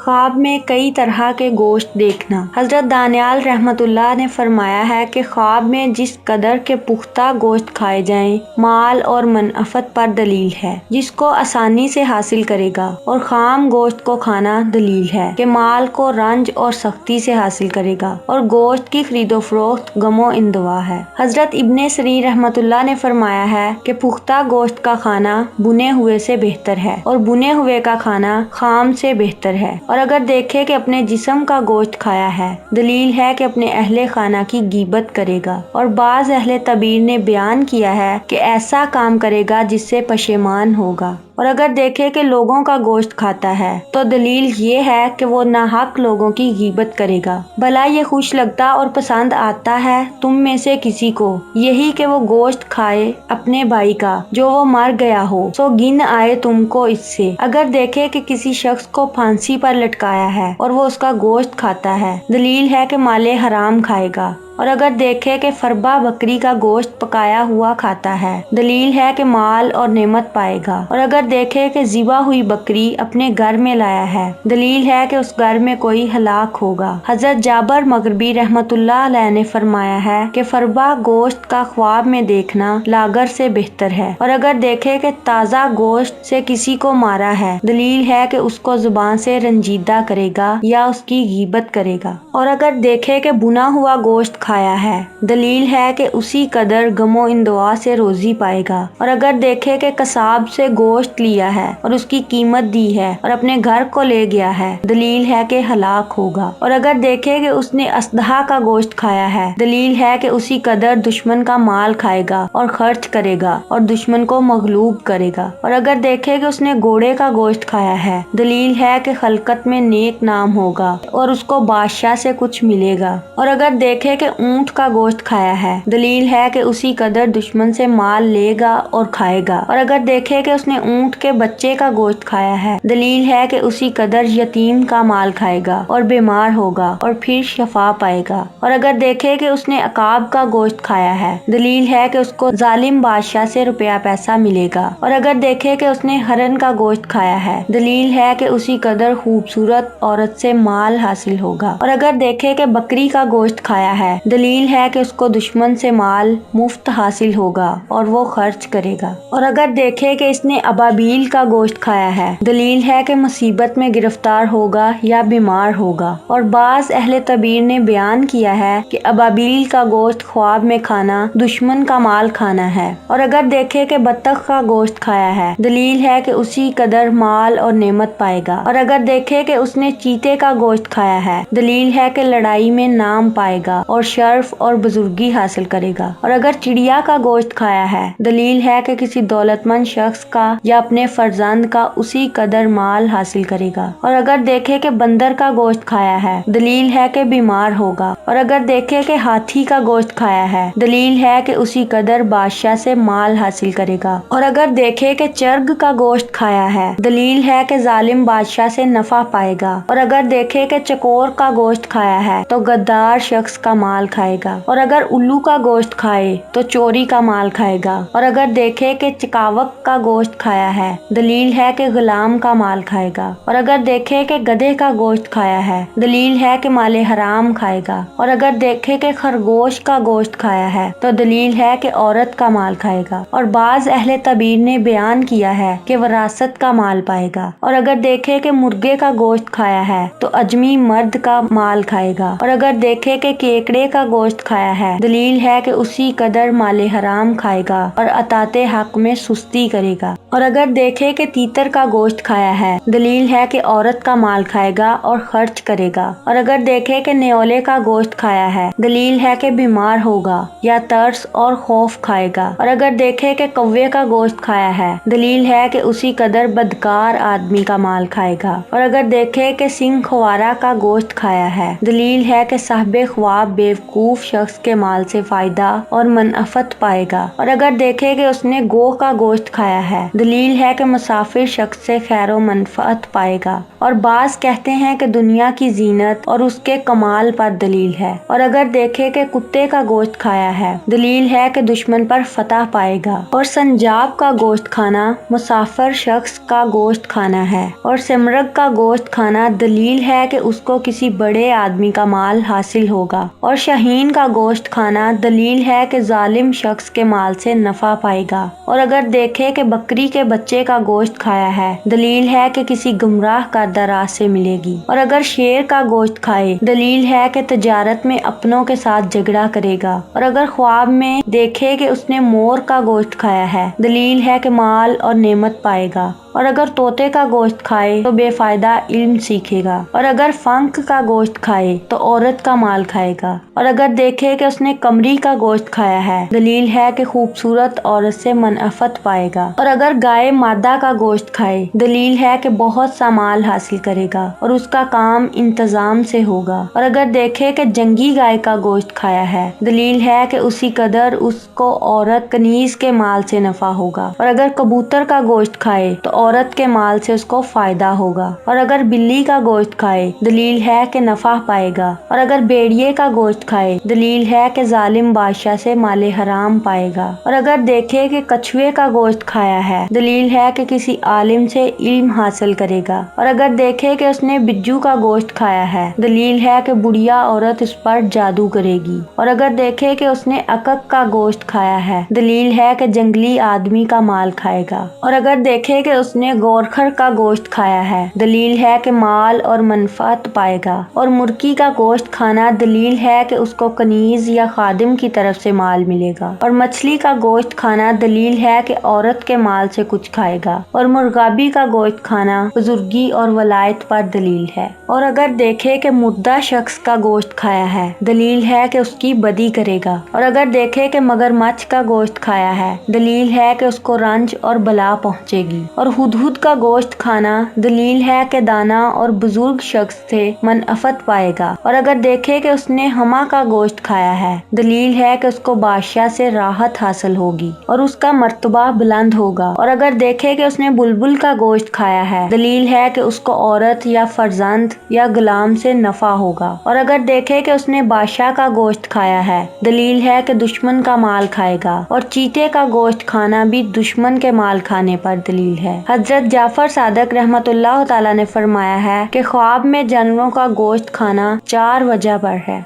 خواب میں کئی طرح کے گوشت دیکھنا۔ حضرت دانیال رحمت اللہ نے فرمایا ہے کہ خواب میں جس قدر کے پختہ گوشت کھائے جائیں مال اور منافت پر دلیل ہے جس کو آسانی سے حاصل کرے گا، اور خام گوشت کو کھانا دلیل ہے کہ مال کو رنج اور سختی سے حاصل کرے گا، اور گوشت کی خرید و فروخت غم و اندوا ہے۔ حضرت ابن سری رحمت اللہ نے فرمایا ہے کہ پختہ گوشت کا کھانا بنے ہوئے سے بہتر ہے، اور بنے ہوئے کا کھانا خام سے بہتر ہے، اور اگر دیکھے کہ اپنے جسم کا گوشت کھایا ہے دلیل ہے کہ اپنے اہل خانہ کی غیبت کرے گا، اور بعض اہل تعبیر نے بیان کیا ہے کہ ایسا کام کرے گا جس سے پشیمان ہوگا، اور اگر دیکھے کہ لوگوں کا گوشت کھاتا ہے تو دلیل یہ ہے کہ وہ ناحق لوگوں کی غیبت کرے گا۔ بھلا یہ خوش لگتا اور پسند آتا ہے تم میں سے کسی کو یہی کہ وہ گوشت کھائے اپنے بھائی کا جو وہ مر گیا ہو، سو گن آئے تم کو اس سے۔ اگر دیکھے کہ کسی شخص کو پھانسی پر لٹکایا ہے اور وہ اس کا گوشت کھاتا ہے دلیل ہے کہ مال حرام کھائے گا، اور اگر دیکھے کہ فربا بکری کا گوشت پکایا ہوا کھاتا ہے دلیل ہے کہ مال اور نعمت پائے گا، اور اگر دیکھے کہ ذبح ہوئی بکری اپنے گھر میں لایا ہے دلیل ہے کہ اس گھر میں کوئی ہلاک ہوگا۔ حضرت جابر مغربی رحمت اللہ علیہ نے فرمایا ہے کہ فربا گوشت کا خواب میں دیکھنا لاگر سے بہتر ہے، اور اگر دیکھے کہ تازہ گوشت سے کسی کو مارا ہے دلیل ہے کہ اس کو زبان سے رنجیدہ کرے گا یا اس کی غیبت کرے گا، اور اگر دیکھے کہ بنا ہوا گوشت کھایا ہے دلیل ہے کہ اسی قدر غم و اندوا سے روزی پائے گا، اور اگر دیکھے کہ قصاب سے گوشت لیا ہے اور اس کی قیمت دی ہے اور اپنے گھر کو لے گیا ہے دلیل ہے کہ ہلاک ہوگا، اور اگر دیکھے کہ اس نے اژدہا کا گوشت کھایا ہے دلیل ہے کہ اسی قدر دشمن کا مال کھائے گا اور خرچ کرے گا اور دشمن کو مغلوب کرے گا، اور اگر دیکھے کہ اس نے گھوڑے کا گوشت کھایا ہے دلیل ہے کہ خلقت میں نیک نام ہوگا اور اس کو بادشاہ سے کچھ ملے گا، اور اگر دیکھے کہ اونٹ کا گوشت کھایا ہے دلیل ہے کہ اسی قدر دشمن سے مال لے گا اور کھائے گا، اور اگر دیکھے کہ اس نے اونٹ کے بچے کا گوشت کھایا ہے دلیل ہے کہ اسی قدر یتیم کا مال کھائے گا اور بیمار ہوگا اور پھر شفا پائے گا، اور اگر دیکھے کہ اس نے عقاب کا گوشت کھایا ہے دلیل ہے کہ اس کو ظالم بادشاہ سے روپیہ پیسہ ملے گا، اور اگر دیکھے کہ اس نے ہرن کا گوشت کھایا ہے دلیل ہے کہ اسی قدر خوبصورت عورت سے مال حاصل ہوگا، اور اگر دیکھے کہ بکری کا گوشت کھایا ہے دلیل ہے کہ اس کو دشمن سے مال مفت حاصل ہوگا اور وہ خرچ کرے گا، اور اگر دیکھے کہ اس نے ابابیل کا گوشت کھایا ہے دلیل ہے کہ مصیبت میں گرفتار ہوگا یا بیمار ہوگا، اور بعض اہل تعبیر نے بیان کیا ہے کہ ابابیل کا گوشت خواب میں کھانا دشمن کا مال کھانا ہے، اور اگر دیکھے کہ بطخ کا گوشت کھایا ہے دلیل ہے کہ اسی قدر مال اور نعمت پائے گا، اور اگر دیکھے کہ اس نے چیتے کا گوشت کھایا ہے دلیل ہے کہ لڑائی میں نام پائے گا اور شرف اور بزرگی حاصل کرے گا، اور اگر چڑیا کا گوشت کھایا ہے دلیل ہے کہ کسی دولت مند شخص کا یا اپنے فرزند کا اسی قدر مال حاصل کرے گا، اور اگر دیکھے کہ بندر کا گوشت کھایا ہے دلیل ہے کہ بیمار ہوگا، اور اگر دیکھے کہ ہاتھی کا گوشت کھایا ہے دلیل ہے کہ اسی قدر بادشاہ سے مال حاصل کرے گا، اور اگر دیکھے کہ چرگ کا گوشت کھایا ہے دلیل ہے کہ ظالم بادشاہ سے نفع پائے گا، اور اگر دیکھے کہ چکور کا گوشت کھایا ہے تو غدار شخص کا مال کھائے گا، اور اگر الو کا گوشت کھائے تو چوری کا مال کھائے گا، اور اگر دیکھے کہ چکاوک کا گوشت کھایا ہے دلیل ہے کہ غلام کا مال کھائے گا، اور اگر دیکھے کہ گدھے کا گوشت کھایا ہے دلیل ہے کہ مال حرام کھائے گا، اور اگر دیکھے کہ خرگوش کا گوشت کھایا ہے تو دلیل ہے کہ عورت کا مال کھائے گا، اور بعض اہل تعبیر نے بیان کیا ہے کہ وراثت کا مال پائے گا، اور اگر دیکھے کہ مرغے کا گوشت کھایا ہے تو اجمی مرد کا مال کھائے گا، اور اگر دیکھے کہ کیکڑے کا گوشت کھایا ہے دلیل ہے کہ اسی قدر مال حرام کھائے گا اور اطاعت حق میں سستی کرے گا، اور اگر دیکھے کہ تیتر کا گوشت کھایا ہے دلیل ہے کہ عورت کا مال کھائے گا اور خرچ کرے گا، اور اگر دیکھے کہ نیولے کا گوشت کھایا ہے دلیل ہے کہ بیمار ہوگا یا ترس اور خوف کھائے گا، اور اگر دیکھے کہ کوے کا گوشت کھایا ہے دلیل ہے کہ اسی قدر بدکار آدمی کا مال کھائے گا، اور اگر دیکھے کہ سنگ خوارہ کا گوشت کھایا ہے دلیل ہے کہ صاحب خواب بیوقوف شخص کے مال سے فائدہ اور منافت پائے گا، اور اگر دیکھے کہ اس نے گوہ کا گوشت کھایا ہے دلیل ہے کہ مسافر شخص سے خیر و منفعت پائے گا، اور بعض کہتے ہیں کہ دنیا کی زینت اور اس کے کمال پر دلیل ہے، اور اگر دیکھے کہ کتے کا گوشت کھایا ہے دلیل ہے کہ دشمن پر فتح پائے گا، اور سنجاب کا گوشت کھانا مسافر شخص کا گوشت کھانا ہے، اور سمرغ کا گوشت کھانا دلیل ہے کہ اس کو کسی بڑے آدمی کا مال حاصل ہوگا، اور شاہین کا گوشت کھانا دلیل ہے کہ ظالم شخص کے مال سے نفع پائے گا، اور اگر دیکھے کہ بکری کے بچے کا گوشت کھایا ہے دلیل ہے کہ کسی گمراہ کردہ راہ سے ملے گی، اور اگر شیر کا گوشت کھائے دلیل ہے کہ تجارت میں اپنوں کے ساتھ جھگڑا کرے گا، اور اگر خواب میں دیکھے کہ اس نے مور کا گوشت کھایا ہے دلیل ہے کہ مال اور نعمت پائے گا، اور اگر طوطے کا گوشت کھائے تو بے فائدہ علم سیکھے گا، اور اگر فنک کا گوشت کھائے تو عورت کا مال کھائے گا، اور اگر دیکھے کہ اس نے قمری کا گوشت کھایا ہے دلیل ہے کہ خوبصورت عورت سے منفعت پائے گا، اور اگر گائے مادہ کا گوشت کھائے دلیل ہے کہ بہت سا مال حاصل کرے گا اور اس کا کام انتظام سے ہوگا، اور اگر دیکھے کہ جنگی گائے کا گوشت کھایا ہے دلیل ہے کہ اسی قدر اس کو عورت کنیز کے مال سے نفع ہوگا، اور اگر کبوتر کا گوشت کھائے تو عورت کے مال سے اس کو فائدہ ہوگا، اور اگر بلی کا گوشت کھائے دلیل ہے کہ نفع پائے گا، اور اگر بھیڑیے کا گوشت کھائے دلیل ہے کہ ظالم بادشاہ سے مال حرام پائے گا، اور اگر دیکھے کہ کچھوے کا گوشت کھایا ہے دلیل ہے کہ کسی عالم سے علم حاصل کرے گا، اور اگر دیکھے کہ اس نے بجو کا گوشت کھایا ہے دلیل ہے کہ بڑھیا عورت اس پر جادو کرے گی، اور اگر دیکھے کہ اس نے عقق کا گوشت کھایا ہے دلیل ہے کہ جنگلی آدمی کا مال کھائے گا، اور اگر دیکھے کہ اس نے گورکھر کا گوشت کھایا ہے دلیل ہے کہ مال اور منفعت پائے گا، اور مرغی کا گوشت کھانا دلیل ہے کہ اس کو کنیز یا خادم کی طرف سے مال ملے گا، اور مچھلی کا گوشت کھانا دلیل ہے کہ عورت کے مال سے کچھ کھائے گا، اور مرغابی کا گوشت کھانا بزرگی اور ولایت پر دلیل ہے، اور اگر دیکھے کہ مردہ شخص کا گوشت کھایا ہے دلیل ہے کہ اس کی بدی کرے گا، اور اگر دیکھے کہ مگرمچھ کا گوشت کھایا ہے دلیل ہے کہ اس کو رنج اور بلا پہنچے گی، اور ہدہد کا گوشت کھانا دلیل ہے کہ دانا اور بزرگ شخص سے منفعت پائے گا، اور اگر دیکھے کہ اس نے ہما کا گوشت کھایا ہے دلیل ہے کہ اس کو بادشاہ سے راحت حاصل ہوگی اور اس کا مرتبہ بلند ہوگا، اور اگر دیکھے کہ اس نے بلبل کا گوشت کھایا ہے دلیل ہے کہ اس کو عورت یا فرزند یا غلام سے نفع ہوگا، اور اگر دیکھے کہ اس نے بادشاہ کا گوشت کھایا ہے دلیل ہے کہ دشمن کا مال کھائے گا، اور چیتے کا گوشت کھانا بھی دشمن کے مال کھانے پر دلیل ہے۔ حضرت جعفر صادق رحمت اللہ تعالی نے فرمایا ہے کہ خواب میں جانوروں کا گوشت کھانا 4 وجہ پر ہے۔